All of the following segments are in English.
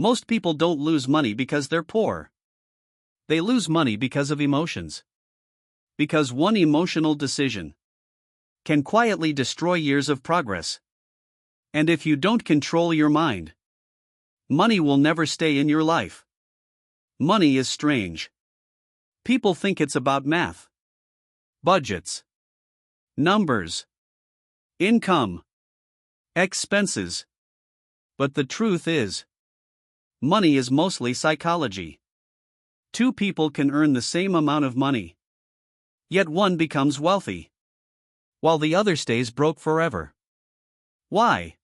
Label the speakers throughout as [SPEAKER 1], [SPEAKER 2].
[SPEAKER 1] Most people don't lose money because they're poor. They lose money because of emotions. Because one emotional decision can quietly destroy years of progress. And if you don't control your mind, money will never stay in your life. Money is strange. People think it's about math, budgets, numbers, income, expenses. But the truth is, money is mostly psychology. Two people can earn the same amount of money, yet one becomes wealthy, while the other stays broke forever. Why?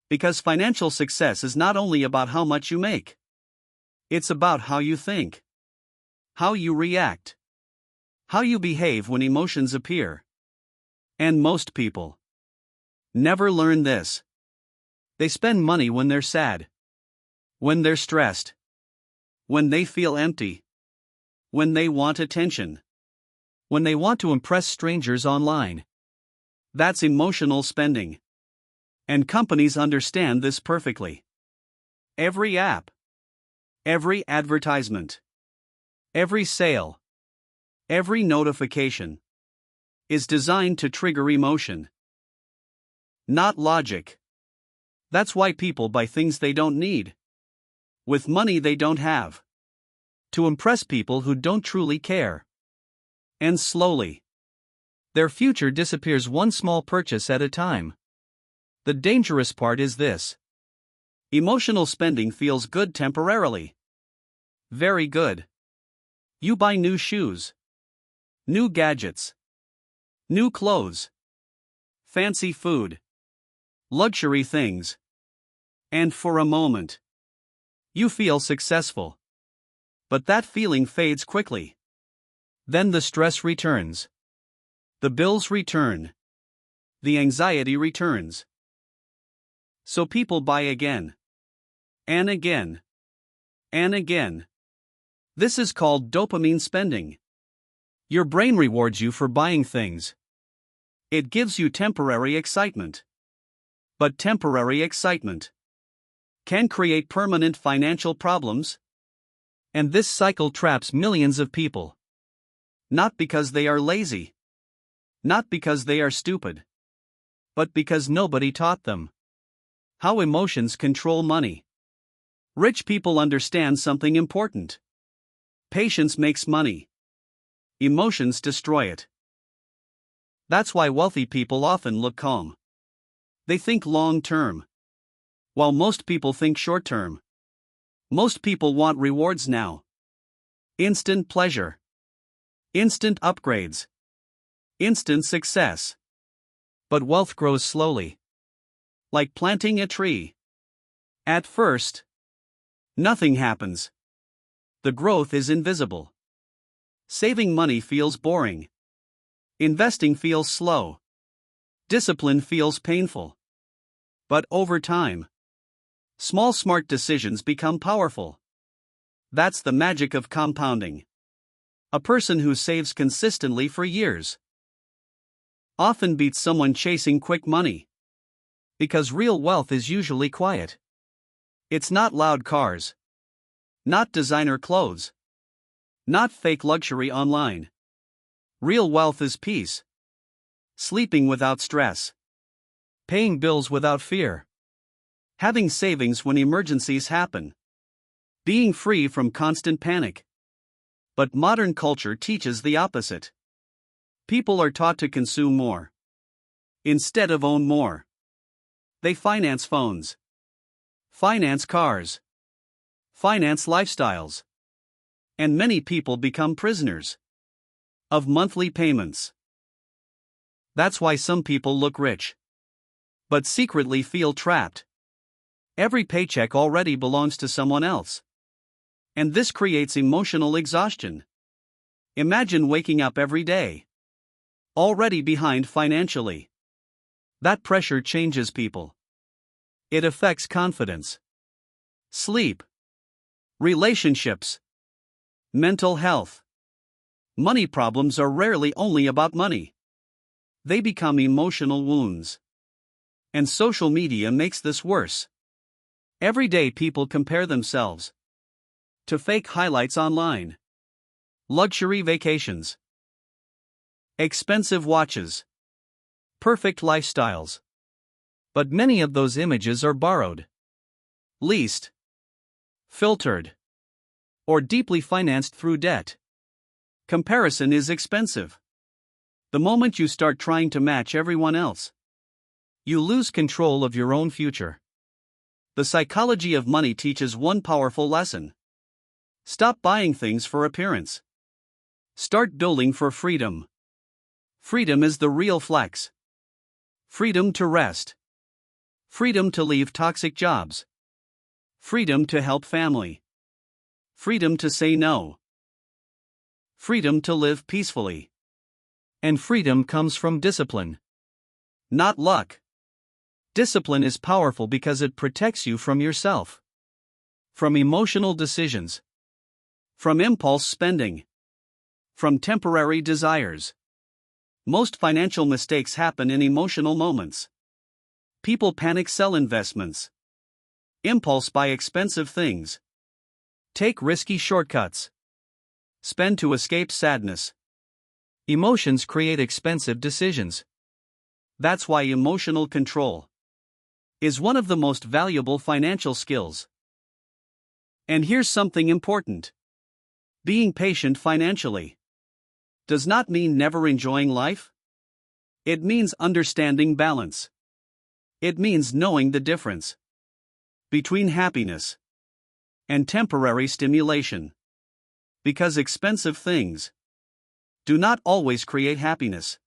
[SPEAKER 1] Because financial success is not only about how much you make. It's about how you think, how you react, how you behave when emotions appear. And most people never learn this. They spend money when they're sad, when they're stressed, when they feel empty, when they want attention, when they want to impress strangers online. That's emotional spending. And companies understand this perfectly. Every app, every advertisement, every sale, every notification is designed to trigger emotion, not logic. That's why people buy things they don't need, with money they don't have, to impress people who don't truly care. And slowly, their future disappears one small purchase at a time. The dangerous part is this. Emotional spending feels good temporarily. Very good. You buy new shoes, new gadgets, new clothes, fancy food, luxury things. And for a moment, you feel successful. But that feeling fades quickly. Then the stress returns. The bills return. The anxiety returns. So people buy again. And again. And again. This is called dopamine spending. Your brain rewards you for buying things. It gives you temporary excitement. But temporary excitement can create permanent financial problems. And this cycle traps millions of people. Not because they are lazy. Not because they are stupid. But because nobody taught them how emotions control money. Rich people understand something important. Patience makes money. Emotions destroy it. That's why wealthy people often look calm. They think long term, while most people think short term. Most people want rewards now. Instant pleasure. Instant upgrades. Instant success. But wealth grows slowly. Like planting a tree. At first, nothing happens. The growth is invisible. Saving money feels boring. Investing feels slow. Discipline feels painful. But over time, small smart decisions become powerful. That's the magic of compounding. A person who saves consistently for years often beats someone chasing quick money. Because real wealth is usually quiet. It's not loud cars. Not designer clothes. Not fake luxury online. Real wealth is peace. Sleeping without stress. Paying bills without fear. Having savings when emergencies happen. Being free from constant panic. But modern culture teaches the opposite. People are taught to consume more instead of own more. They finance phones, finance cars, finance lifestyles. And many people become prisoners of monthly payments. That's why some people look rich, but secretly feel trapped. Every paycheck already belongs to someone else. And this creates emotional exhaustion. Imagine waking up every day already behind financially. That pressure changes people. It affects confidence, sleep, relationships, mental health. Money problems are rarely only about money. They become emotional wounds. And social media makes this worse. Every day people compare themselves to fake highlights online, luxury vacations, expensive watches, perfect lifestyles. But many of those images are borrowed, leased, filtered, or deeply financed through debt. Comparison is expensive. The moment you start trying to match everyone else, you lose control of your own future. The psychology of money teaches one powerful lesson. Stop buying things for appearance. Start building for freedom. Freedom is the real flex. Freedom to rest. Freedom to leave toxic jobs. Freedom to help family. Freedom to say no. Freedom to live peacefully. And freedom comes from discipline, not luck. Discipline is powerful because it protects you from yourself, from emotional decisions, from impulse spending, from temporary desires. Most financial mistakes happen in emotional moments. People panic sell investments, impulse buy expensive things, take risky shortcuts, spend to escape sadness. Emotions create expensive decisions. That's why emotional control is one of the most valuable financial skills. And here's something important. Being patient financially does not mean never enjoying life. It means understanding balance. It means knowing the difference between happiness and temporary stimulation. Because expensive things do not always create happiness.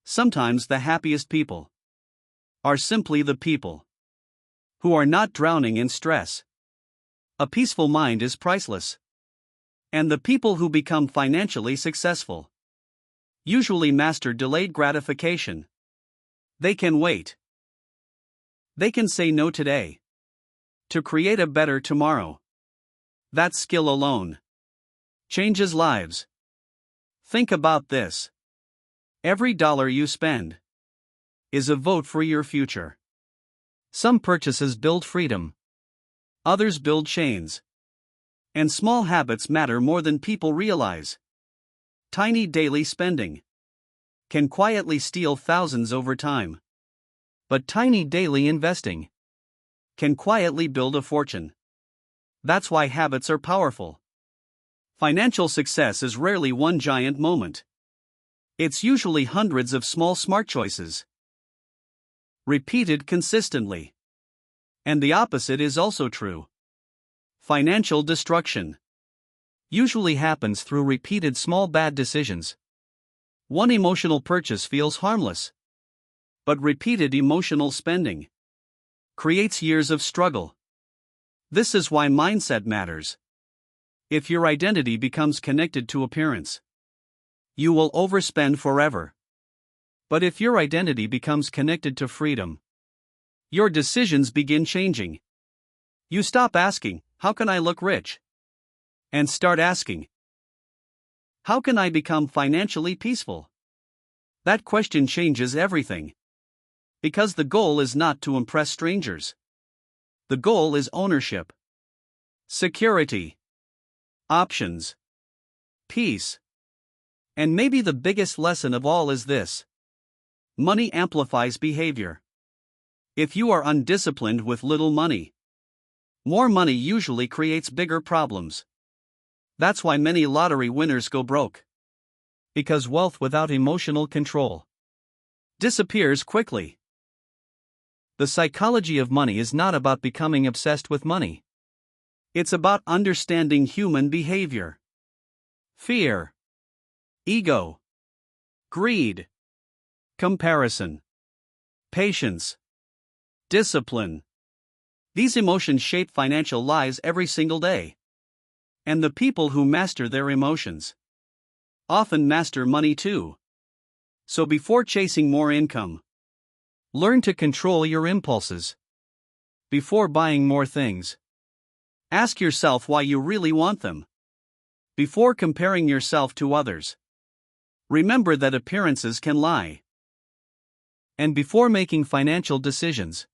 [SPEAKER 1] Sometimes the happiest people are simply the people who are not drowning in stress. A peaceful mind is priceless. And the people who become financially successful usually master delayed gratification. They can wait. They can say no today to create a better tomorrow. That skill alone changes lives. Think about this. Every dollar you spend is a vote for your future. Some purchases build freedom. Others build chains. And small habits matter more than people realize. Tiny daily spending can quietly steal thousands over time. But tiny daily investing can quietly build a fortune. That's why habits are powerful. Financial success is rarely one giant moment. It's usually hundreds of small smart choices, repeated consistently. And the opposite is also true. Financial destruction usually happens through repeated small bad decisions. One emotional purchase feels harmless, but repeated emotional spending creates years of struggle. This is why mindset matters. If your identity becomes connected to appearance, you will overspend forever. But if your identity becomes connected to freedom, your decisions begin changing. You stop asking, "How can I look rich?" and start asking, "How can I become financially peaceful?" That question changes everything. Because the goal is not to impress strangers. The goal is ownership, security, options, peace. And maybe the biggest lesson of all is this: money amplifies behavior. If you are undisciplined with little money, more money usually creates bigger problems. That's why many lottery winners go broke. Because wealth without emotional control disappears quickly. The psychology of money is not about becoming obsessed with money. It's about understanding human behavior. Fear, ego, greed, comparison, patience, discipline. These emotions shape financial lives every single day. And the people who master their emotions often master money too. So before chasing more income, learn to control your impulses. Before buying more things, ask yourself why you really want them. Before comparing yourself to others, remember that appearances can lie. And before making financial decisions,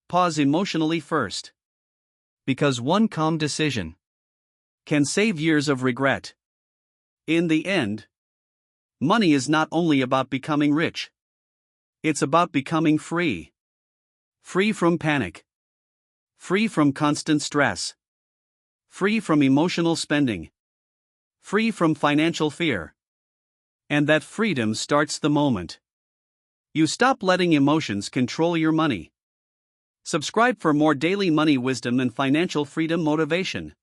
[SPEAKER 1] pause emotionally first. Because one calm decision can save years of regret. In the end, money is not only about becoming rich, it's about becoming free. Free from panic. Free from constant stress. Free from emotional spending. Free from financial fear. And that freedom starts the moment you stop letting emotions control your money. Subscribe for more daily money wisdom and financial freedom motivation.